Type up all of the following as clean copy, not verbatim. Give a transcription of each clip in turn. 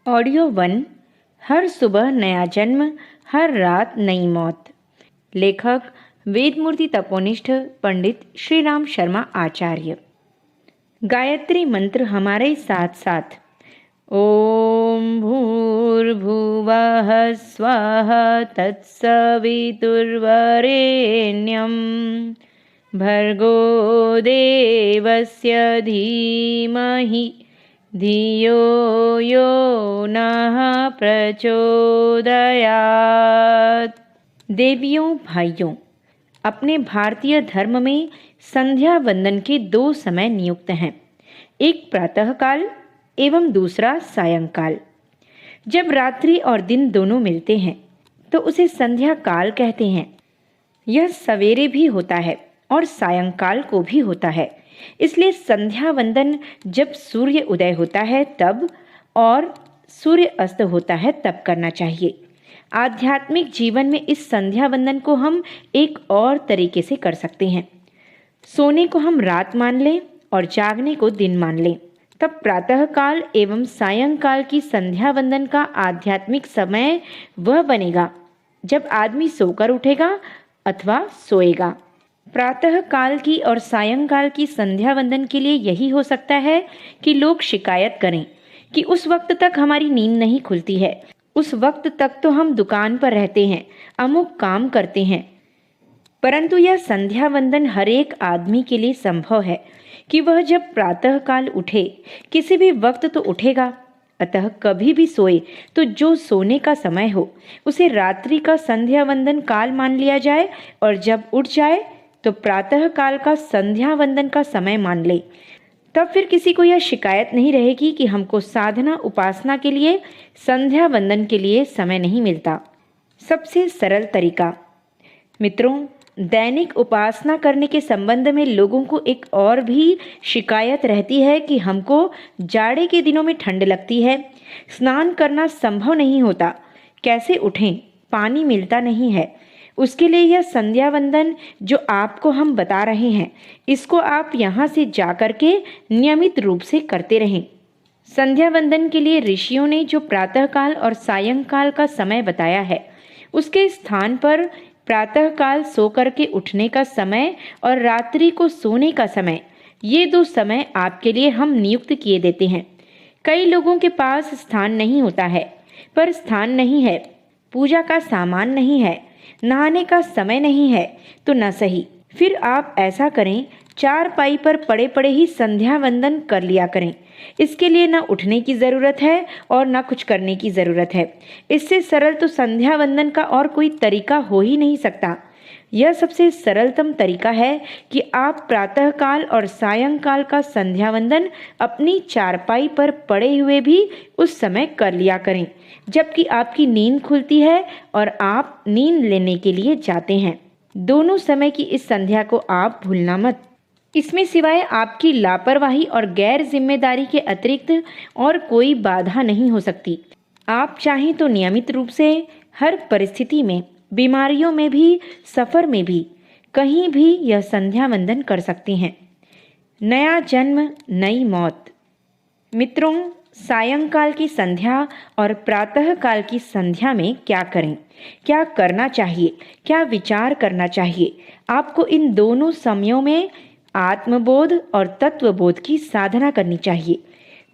Audio 1। हर सुबह नया जन्म, हर रात नई मौत। लेखक वेदमूर्ति तपोनिष्ठ पंडित श्री राम शर्मा आचार्य। गायत्री मंत्र हमारे साथ साथ। ओम भूर्भुवः स्वः तत्सवितुर्वरेण्यं भर्गो देवस्य धीमहि धियो यो नः प्रचोदयात्। देवियों भाइयों, अपने भारतीय धर्म में संध्या वंदन के 2 समय नियुक्त हैं, एक प्रातःकाल एवं दूसरा सायंकाल। जब रात्रि और दिन दोनों मिलते हैं तो उसे संध्या काल कहते हैं। यह सवेरे भी होता है और सायंकाल को भी होता है, इसलिए संध्या वंदन जब सूर्य उदय होता है तब और सूर्य अस्त होता है तब करना चाहिए। आध्यात्मिक जीवन में इस संध्या वंदन को हम एक और तरीके से कर सकते हैं। सोने को हम रात मान लें और जागने को दिन मान लें, तब प्रातःकाल एवं सायंकाल की संध्या वंदन का आध्यात्मिक समय वह बनेगा जब आदमी सोकर उठेगा अथवा सोएगा। प्रातः काल की और सायंकाल की संध्या वंदन के लिए यही हो सकता है कि लोग शिकायत करें कि उस वक्त तक हमारी नींद नहीं खुलती है, उस वक्त तक तो हम दुकान पर रहते हैं, अमुक काम करते हैं। परंतु यह संध्या वंदन हर एक आदमी के लिए संभव है कि वह जब प्रातः काल उठे, किसी भी वक्त तो उठेगा, अतः कभी भी सोए तो जो सोने का समय हो उसे रात्रि का संध्या वंदन काल मान लिया जाए और जब उठ जाए तो प्रातः काल का संध्या वंदन का समय मान ले। तब फिर किसी को यह शिकायत नहीं रहेगी कि हमको साधना उपासना के लिए, संध्या वंदन के लिए समय नहीं मिलता। सबसे सरल तरीका। मित्रों, दैनिक उपासना करने के संबंध में लोगों को एक और भी शिकायत रहती है कि हमको जाड़े के दिनों में ठंड लगती है, स्नान करना संभव नहीं होता, कैसे उठें, पानी मिलता नहीं है। उसके लिए यह संध्या वंदन जो आपको हम बता रहे हैं, इसको आप यहाँ से जा कर के नियमित रूप से करते रहें। संध्या वंदन के लिए ऋषियों ने जो प्रातःकाल और सायंकाल का समय बताया है, उसके स्थान पर प्रातःकाल सो करके उठने का समय और रात्रि को सोने का समय, ये 2 समय आपके लिए हम नियुक्त किए देते हैं। कई लोगों के पास स्थान नहीं होता है, पर स्थान नहीं है, पूजा का सामान नहीं है, नहाने का समय नहीं है तो न सही। फिर आप ऐसा करें, 4 पाई पर पड़े पड़े ही संध्या वंदन कर लिया करें। इसके लिए न उठने की ज़रूरत है और न कुछ करने की ज़रूरत है। इससे सरल तो संध्या वंदन का और कोई तरीका हो ही नहीं सकता। यह सबसे सरलतम तरीका है कि आप प्रातःकाल और सायंकाल का संध्या वंदन अपनी चारपाई पर पड़े हुए भी उस समय कर लिया करें, जबकि आपकी नींद खुलती है और आप नींद लेने के लिए जाते हैं। दोनों समय की इस संध्या को आप भूलना मत। इसमें सिवाय आपकी लापरवाही और गैर जिम्मेदारी के अतिरिक्त और कोई बाधा नहीं हो सकती। आप चाहें तो नियमित रूप से हर परिस्थिति में, बीमारियों में भी, सफ़र में भी, कहीं भी यह संध्या वंदन कर सकते हैं। नया जन्म, नई मौत। मित्रों, सायंकाल की संध्या और प्रातः काल की संध्या में क्या करें, क्या करना चाहिए, क्या विचार करना चाहिए। आपको इन दोनों समयों में आत्मबोध और तत्वबोध की साधना करनी चाहिए।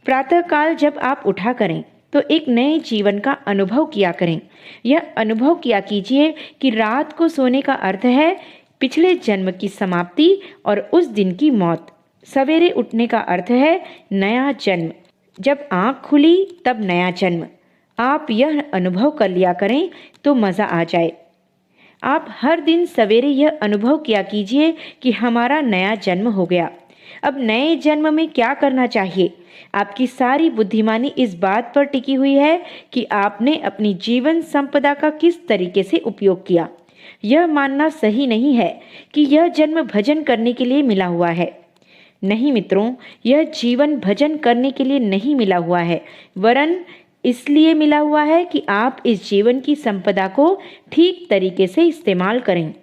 प्रातःकाल जब आप उठा करें तो एक नए जीवन का अनुभव किया करें। यह अनुभव किया कीजिए कि रात को सोने का अर्थ है पिछले जन्म की समाप्ति और उस दिन की मौत। सवेरे उठने का अर्थ है नया जन्म। जब आँख खुली तब नया जन्म। आप यह अनुभव कर लिया करें तो मज़ा आ जाए। आप हर दिन सवेरे यह अनुभव किया कीजिए कि हमारा नया जन्म हो गया। अब नए जन्म में क्या करना चाहिए? आपकी सारी बुद्धिमानी इस बात पर टिकी हुई है कि आपने अपनी जीवन संपदा का किस तरीके से उपयोग किया। यह मानना सही नहीं है कि यह जन्म भजन करने के लिए मिला हुआ है। नहीं मित्रों, यह जीवन भजन करने के लिए नहीं मिला हुआ है, वरन इसलिए मिला हुआ है कि आप इस जीवन की संपदा को ठीक तरीके से इस्तेमाल करें।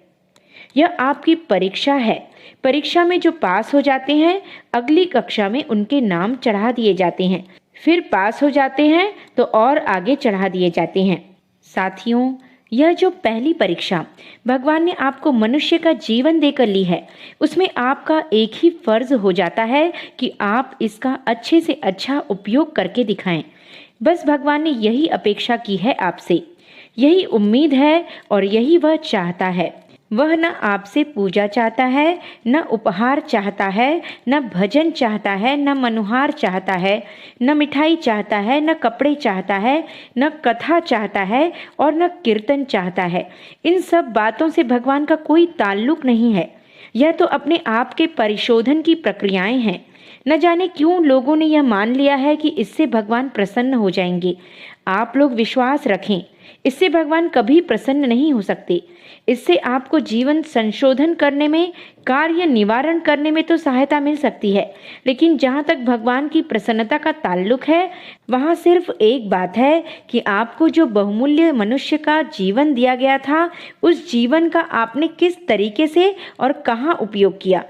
यह आपकी परीक्षा है। परीक्षा में जो पास हो जाते हैं, अगली कक्षा में उनके नाम चढ़ा दिए जाते हैं। फिर पास हो जाते हैं तो और आगे चढ़ा दिए जाते हैं। साथियों, यह जो पहली परीक्षा भगवान ने आपको मनुष्य का जीवन देकर ली है, उसमें आपका एक ही फर्ज हो जाता है कि आप इसका अच्छे से अच्छा उपयोग करके दिखाएं। बस भगवान ने यही अपेक्षा की है आपसे, यही उम्मीद है और यही वह चाहता है। वह न आपसे पूजा चाहता है, न उपहार चाहता है, न भजन चाहता है, न मनुहार चाहता है, न मिठाई चाहता है, न कपड़े चाहता है, न कथा चाहता है और न कीर्तन चाहता है। इन सब बातों से भगवान का कोई ताल्लुक नहीं है। यह तो अपने आप के परिशोधन की प्रक्रियाएं हैं। न जाने क्यों लोगों ने यह मान लिया है कि इससे भगवान प्रसन्न हो जाएंगे। आप लोग विश्वास रखें, इससे भगवान कभी प्रसन्न नहीं हो सकते। इससे आपको जीवन संशोधन करने में, कार्य निवारण करने में तो सहायता मिल सकती है, लेकिन जहाँ तक भगवान की प्रसन्नता का ताल्लुक है, वहाँ सिर्फ एक बात है कि आपको जो बहुमूल्य मनुष्य का जीवन दिया गया था, उस जीवन का आपने किस तरीके से और कहाँ उपयोग किया।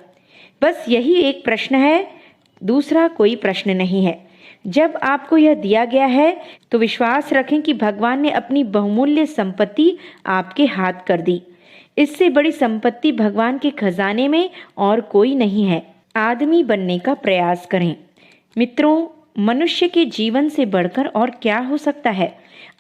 बस यही एक प्रश्न है, दूसरा कोई प्रश्न नहीं है। जब आपको यह दिया गया है तो विश्वास रखें कि भगवान ने अपनी बहुमूल्य संपत्ति आपके हाथ कर दी। इससे बड़ी संपत्ति भगवान के खजाने में और कोई नहीं है। आदमी बनने का प्रयास करें। मित्रों, मनुष्य के जीवन से बढ़कर और क्या हो सकता है।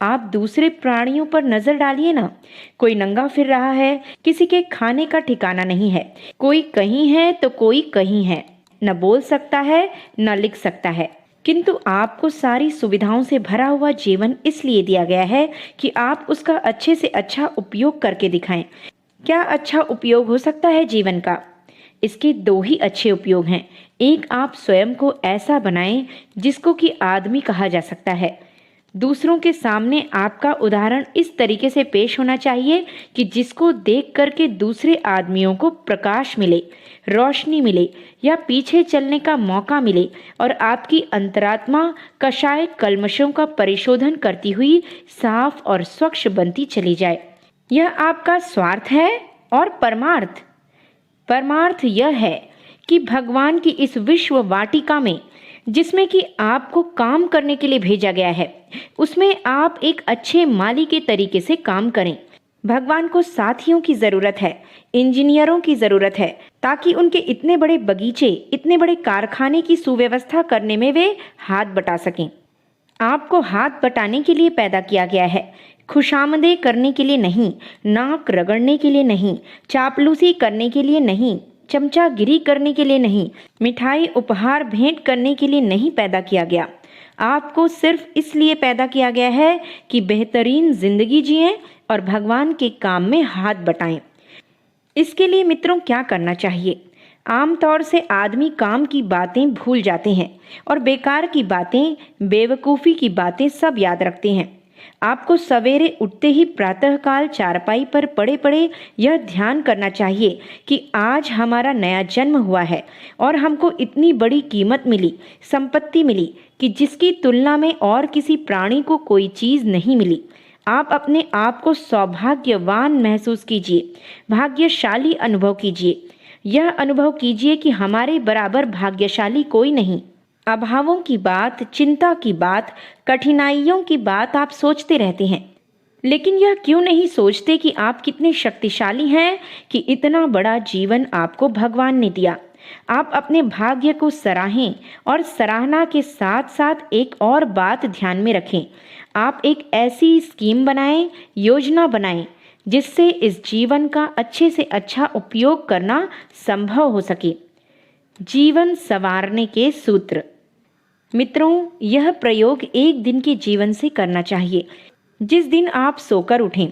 आप दूसरे प्राणियों पर नजर डालिए ना। कोई नंगा फिर रहा है, किसी के खाने का ठिकाना नहीं है, कोई कहीं है तो कोई कहीं है, न बोल सकता है न लिख सकता है। किंतु आपको सारी सुविधाओं से भरा हुआ जीवन इसलिए दिया गया है कि आप उसका अच्छे से अच्छा उपयोग करके दिखाएं। क्या अच्छा उपयोग हो सकता है जीवन का? इसके दो ही अच्छे उपयोग हैं। एक, आप स्वयं को ऐसा बनाएं जिसको कि आदमी कहा जा सकता है। दूसरों के सामने आपका उदाहरण इस तरीके से पेश होना चाहिए कि जिसको देख करके दूसरे आदमियों को प्रकाश मिले, रोशनी मिले या पीछे चलने का मौका मिले और आपकी अंतरात्मा कषाय कल्मशों का परिशोधन करती हुई साफ और स्वच्छ बनती चली जाए। यह आपका स्वार्थ है। और परमार्थ यह है कि भगवान की इस विश्व वाटिका में, जिसमें कि आपको काम करने के लिए भेजा गया है, उसमें आप एक अच्छे माली के तरीके से काम करें। भगवान को साथियों की जरूरत है, इंजीनियरों की जरूरत है, ताकि उनके इतने बड़े बगीचे, इतने बड़े कारखाने की सुव्यवस्था करने में वे हाथ बटा सकें। आपको हाथ बटाने के लिए पैदा किया गया है, खुशामदें करने के लिए नहीं, नाक रगड़ने के लिए नहीं, चापलूसी करने के लिए नहीं, चमचागिरी करने के लिए नहीं, मिठाई उपहार भेंट करने के लिए नहीं पैदा किया गया। आपको सिर्फ इसलिए पैदा किया गया है कि बेहतरीन जिंदगी जिएं और भगवान के काम में हाथ बटाएं। इसके लिए मित्रों क्या करना चाहिए? आमतौर से आदमी काम की बातें भूल जाते हैं और बेकार की बातें, बेवकूफ़ी की बातें सब याद रखते हैं। आपको सवेरे उठते ही प्रातःकाल चारपाई पर पड़े पड़े यह ध्यान करना चाहिए कि आज हमारा नया जन्म हुआ है और हमको इतनी बड़ी कीमत मिली, संपत्ति मिली कि जिसकी तुलना में और किसी प्राणी को कोई चीज़ नहीं मिली। आप अपने आप को सौभाग्यवान महसूस कीजिए, भाग्यशाली अनुभव कीजिए। यह अनुभव कीजिए कि हमारे बराबर भाग्यशाली कोई नहीं। अभावों की बात, चिंता की बात, कठिनाइयों की बात आप सोचते रहते हैं, लेकिन यह क्यों नहीं सोचते कि आप कितने शक्तिशाली हैं कि इतना बड़ा जीवन आपको भगवान ने दिया। आप अपने भाग्य को सराहें और सराहना के साथ साथ एक और बात ध्यान में रखें। आप एक ऐसी स्कीम बनाएं, योजना बनाएं, जिससे इस जीवन का अच्छे से अच्छा उपयोग करना संभव हो सके। जीवन संवारने के सूत्र। मित्रों, यह प्रयोग एक दिन के जीवन से करना चाहिए। जिस दिन आप सोकर उठें,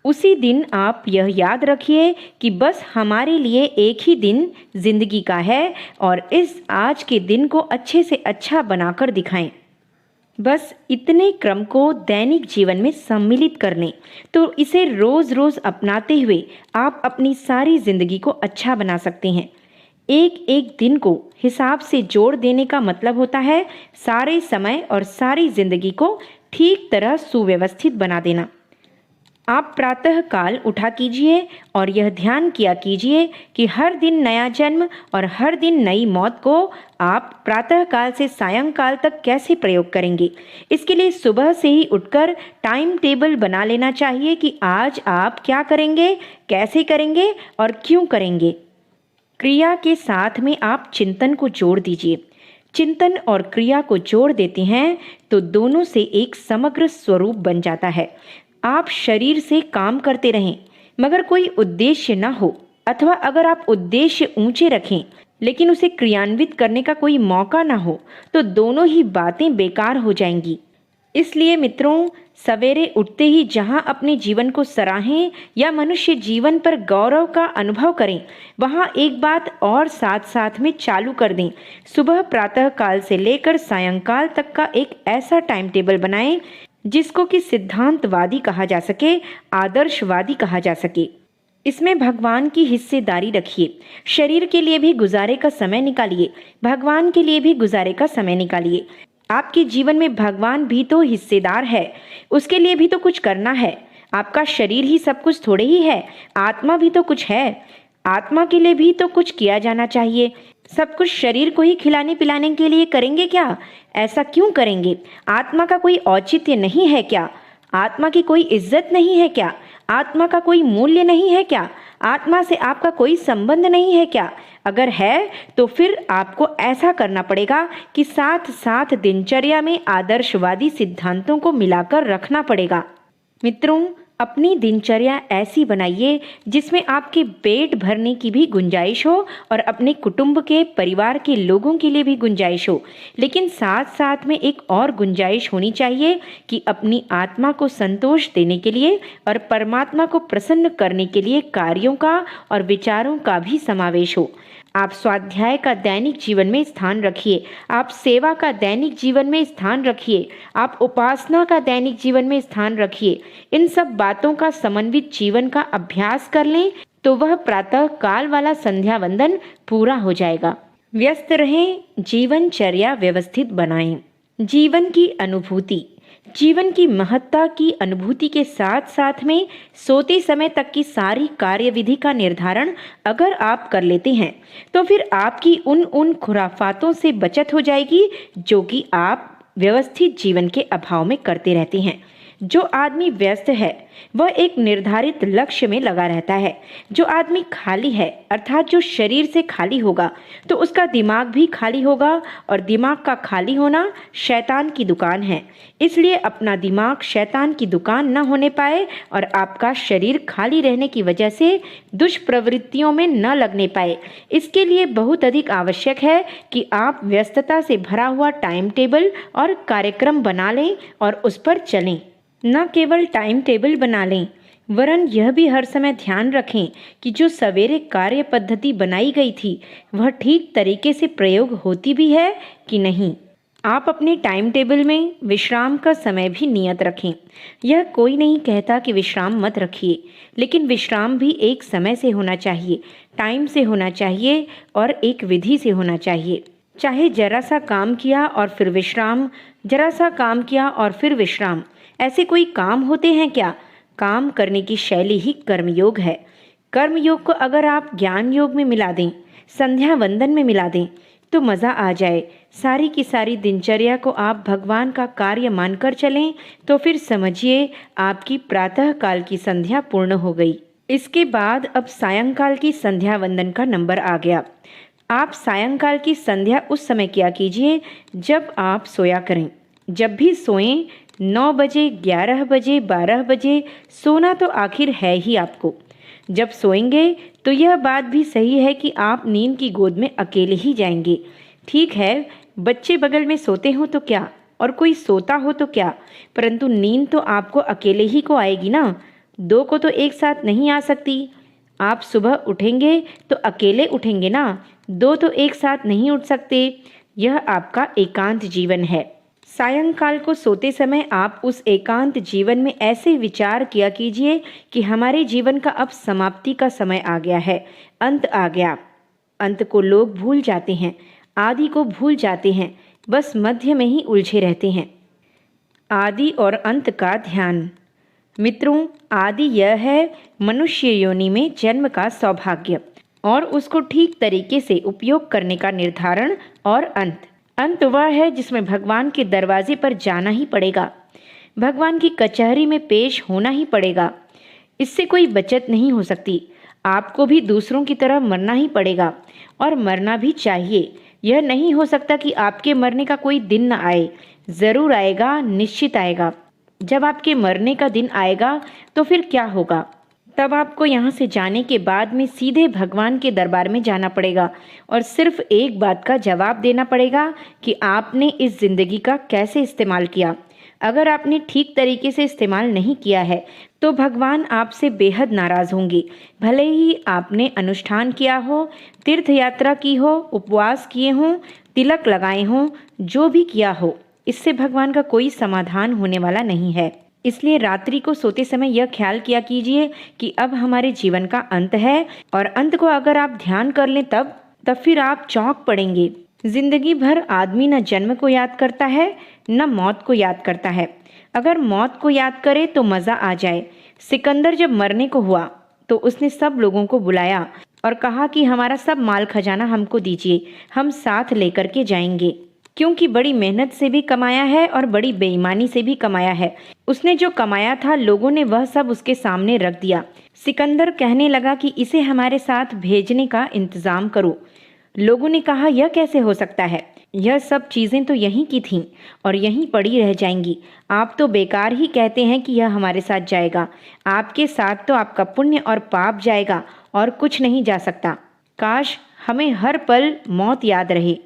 उसी दिन आप यह याद रखिए कि बस हमारे लिए एक ही दिन जिंदगी का है और इस आज के दिन को अच्छे से अच्छा बनाकर दिखाएं। बस इतने क्रम को दैनिक जीवन में सम्मिलित कर लें तो इसे रोज रोज अपनाते हुए आप अपनी सारी जिंदगी को अच्छा बना सकते हैं। एक एक दिन को हिसाब से जोड़ देने का मतलब होता है सारे समय और सारी जिंदगी को ठीक तरह सुव्यवस्थित बना देना। आप प्रातः काल उठा कीजिए और यह ध्यान किया कीजिए कि हर दिन नया जन्म और हर दिन नई मौत को आप प्रातः काल से सायंकाल तक कैसे प्रयोग करेंगे। इसके लिए सुबह से ही उठकर टाइम टेबल बना लेना चाहिए कि आज आप क्या करेंगे, कैसे करेंगे और क्यों करेंगे। क्रिया के साथ में आप चिंतन को जोड़ दीजिए। चिंतन और क्रिया को जोड़ देते हैं तो दोनों से एक समग्र स्वरूप बन जाता है। आप शरीर से काम करते रहें मगर कोई उद्देश्य न हो, अथवा अगर आप उद्देश्य ऊंचे रखें लेकिन उसे क्रियान्वित करने का कोई मौका ना हो, तो दोनों ही बातें बेकार हो जाएंगी। इसलिए मित्रों, सवेरे उठते ही जहां अपने जीवन को सराहें या मनुष्य जीवन पर गौरव का अनुभव करें, वहां एक बात और साथ साथ में चालू कर दें। सुबह प्रातः काल से लेकर सायंकाल तक का एक ऐसा टाइम टेबल बनाएं जिसको कि सिद्धांतवादी कहा जा सके, आदर्शवादी कहा जा सके। इसमें भगवान की हिस्सेदारी रखिए। शरीर के लिए भी गुजारे का समय निकालिए, भगवान के लिए भी गुजारे का समय निकालिए। आपके जीवन में भगवान भी तो हिस्सेदार है, उसके लिए भी तो कुछ करना है। आपका शरीर ही सब कुछ थोड़े ही है, आत्मा भी तो कुछ है। आत्मा के लिए भी तो कुछ किया जाना चाहिए। सब कुछ शरीर को ही खिलाने पिलाने के लिए करेंगे क्या? ऐसा क्यों करेंगे? आत्मा का कोई औचित्य नहीं है क्या? आत्मा की कोई इज्जत नहीं है क्या? आत्मा का कोई मूल्य नहीं है क्या? आत्मा से आपका कोई संबंध नहीं है क्या? अगर है तो फिर आपको ऐसा करना पड़ेगा कि साथ साथ दिनचर्या में आदर्शवादी सिद्धांतों को मिलाकर रखना पड़ेगा। मित्रों, अपनी दिनचर्या ऐसी बनाइए जिसमें आपके पेट भरने की भी गुंजाइश हो और अपने कुटुंब के, परिवार के लोगों के लिए भी गुंजाइश हो। लेकिन साथ साथ में एक और गुंजाइश होनी चाहिए कि अपनी आत्मा को संतोष देने के लिए और परमात्मा को प्रसन्न करने के लिए कार्यों का और विचारों का भी समावेश हो। आप स्वाध्याय का दैनिक जीवन में स्थान रखिए, आप सेवा का दैनिक जीवन में स्थान रखिए, आप उपासना का दैनिक जीवन में स्थान रखिए। इन सब बातों का समन्वित जीवन का अभ्यास कर लें तो वह प्रातः काल वाला संध्या वंदन पूरा हो जाएगा। व्यस्त रहें, जीवनचर्या व्यवस्थित बनाएं। जीवन की अनुभूति, जीवन की महत्ता की अनुभूति के साथ साथ में सोते समय तक की सारी कार्यविधि का निर्धारण अगर आप कर लेते हैं तो फिर आपकी उन खुराफातों से बचत हो जाएगी जो कि आप व्यवस्थित जीवन के अभाव में करते रहते हैं। जो आदमी व्यस्त है वह एक निर्धारित लक्ष्य में लगा रहता है। जो आदमी खाली है, अर्थात जो शरीर से खाली होगा, तो उसका दिमाग भी खाली होगा और दिमाग का खाली होना शैतान की दुकान है। इसलिए अपना दिमाग शैतान की दुकान न होने पाए और आपका शरीर खाली रहने की वजह से दुष्प्रवृत्तियों में न लगने पाए, इसके लिए बहुत अधिक आवश्यक है कि आप व्यस्तता से भरा हुआ टाइम टेबल और कार्यक्रम बना लें और उस पर चलें। न केवल टाइम टेबल बना लें वरन यह भी हर समय ध्यान रखें कि जो सवेरे कार्य पद्धति बनाई गई थी वह ठीक तरीके से प्रयोग होती भी है कि नहीं। आप अपने टाइम टेबल में विश्राम का समय भी नियत रखें। यह कोई नहीं कहता कि विश्राम मत रखिए, लेकिन विश्राम भी एक समय से होना चाहिए, टाइम से होना चाहिए और एक विधि से होना चाहिए। चाहे जरा सा काम किया और फिर विश्राम, जरा सा काम किया और फिर विश्राम, ऐसे कोई काम होते हैं क्या? काम करने की शैली ही कर्मयोग है। कर्मयोग को अगर आप ज्ञान योग में मिला दें, संध्या वंदन में मिला दें तो मज़ा आ जाए। सारी की सारी दिनचर्या को आप भगवान का कार्य मानकर चलें तो फिर समझिए आपकी प्रातः काल की संध्या पूर्ण हो गई। इसके बाद अब सायंकाल की संध्या वंदन का नंबर आ गया। आप सायंकाल की संध्या उस समय किया कीजिए जब आप सोया करें। जब भी सोएं 9 बजे, 11 बजे, 12 बजे, सोना तो आखिर है ही आपको। जब सोएंगे तो यह बात भी सही है कि आप नींद की गोद में अकेले ही जाएंगे। ठीक है, बच्चे बगल में सोते हो तो क्या और कोई सोता हो तो क्या, परंतु नींद तो आपको अकेले ही को आएगी ना, दो को तो एक साथ नहीं आ सकती। आप सुबह उठेंगे तो अकेले उठेंगे ना, दो तो एक साथ नहीं उठ सकते। यह आपका एकांत जीवन है। सायंकाल को सोते समय आप उस एकांत जीवन में ऐसे विचार किया कीजिए कि हमारे जीवन का अब समाप्ति का समय आ गया है, अंत आ गया। अंत को लोग भूल जाते हैं, आदि को भूल जाते हैं, बस मध्य में ही उलझे रहते हैं। आदि और अंत का ध्यान। मित्रों, आदि यह है मनुष्य योनि में जन्म का सौभाग्य और उसको ठीक तरीके से उपयोग करने का निर्धारण और अंत। अंत वह है जिसमें भगवान के दरवाजे पर जाना ही पड़ेगा, भगवान की कचहरी में पेश होना ही पड़ेगा। इससे कोई बचत नहीं हो सकती। आपको भी दूसरों की तरह मरना ही पड़ेगा और मरना भी चाहिए। यह नहीं हो सकता कि आपके मरने का कोई दिन न आए। ज़रूर आएगा, निश्चित आएगा। जब आपके मरने का दिन आएगा तो फिर क्या होगा? तब आपको यहाँ से जाने के बाद में सीधे भगवान के दरबार में जाना पड़ेगा और सिर्फ एक बात का जवाब देना पड़ेगा कि आपने इस ज़िंदगी का कैसे इस्तेमाल किया। अगर आपने ठीक तरीके से इस्तेमाल नहीं किया है तो भगवान आपसे बेहद नाराज़ होंगे। भले ही आपने अनुष्ठान किया हो, तीर्थ यात्रा की हो, उपवास किए हों, तिलक लगाए हों, जो भी किया हो, इससे भगवान का कोई समाधान होने वाला नहीं है। इसलिए रात्रि को सोते समय यह ख्याल किया कीजिए कि अब हमारे जीवन का अंत है और अंत को अगर आप ध्यान कर लें तब फिर आप चौंक पड़ेंगे। जिंदगी भर आदमी न जन्म को याद करता है न मौत को याद करता है। अगर मौत को याद करे तो मज़ा आ जाए। सिकंदर जब मरने को हुआ तो उसने सब लोगों को बुलाया और कहा कि हमारा सब माल खजाना हमको दीजिए, हम साथ लेकर के जाएंगे, क्योंकि बड़ी मेहनत से भी कमाया है और बड़ी बेईमानी से भी कमाया है। उसने जो कमाया था लोगों ने वह सब उसके सामने रख दिया। सिकंदर कहने लगा कि इसे हमारे साथ भेजने का इंतजाम करो। लोगों ने कहा, यह कैसे हो सकता है? यह सब चीज़ें तो यहीं की थीं और यहीं पड़ी रह जाएंगी। आप तो बेकार ही कहते हैं कि यह हमारे साथ जाएगा। आपके साथ तो आपका पुण्य और पाप जाएगा और कुछ नहीं जा सकता। काश हमें हर पल मौत याद रहे।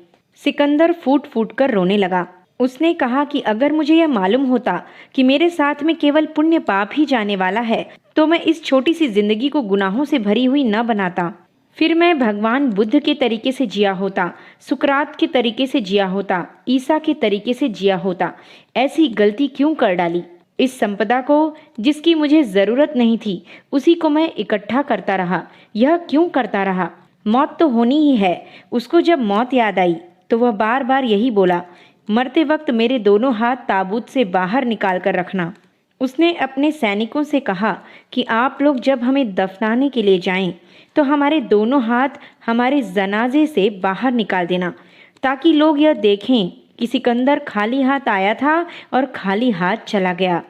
सिकंदर फूट फूट कर रोने लगा। उसने कहा कि अगर मुझे यह मालूम होता कि मेरे साथ में केवल पुण्य पाप ही जाने वाला है तो मैं इस छोटी सी जिंदगी को गुनाहों से भरी हुई न बनाता। फिर मैं भगवान बुद्ध के तरीके से जिया होता, सुकरात के तरीके से जिया होता, ईसा के तरीके से जिया होता। ऐसी गलती क्यों कर डाली? इस संपदा को जिसकी मुझे ज़रूरत नहीं थी उसी को मैं इकट्ठा करता रहा। यह क्यों करता रहा? मौत तो होनी ही है। उसको जब मौत याद आई तो वह बार बार यही बोला, मरते वक्त मेरे दोनों हाथ ताबूत से बाहर निकाल कर रखना। उसने अपने सैनिकों से कहा कि आप लोग जब हमें दफनाने के लिए जाएं तो हमारे दोनों हाथ हमारे जनाजे से बाहर निकाल देना, ताकि लोग यह देखें कि सिकंदर खाली हाथ आया था और खाली हाथ चला गया।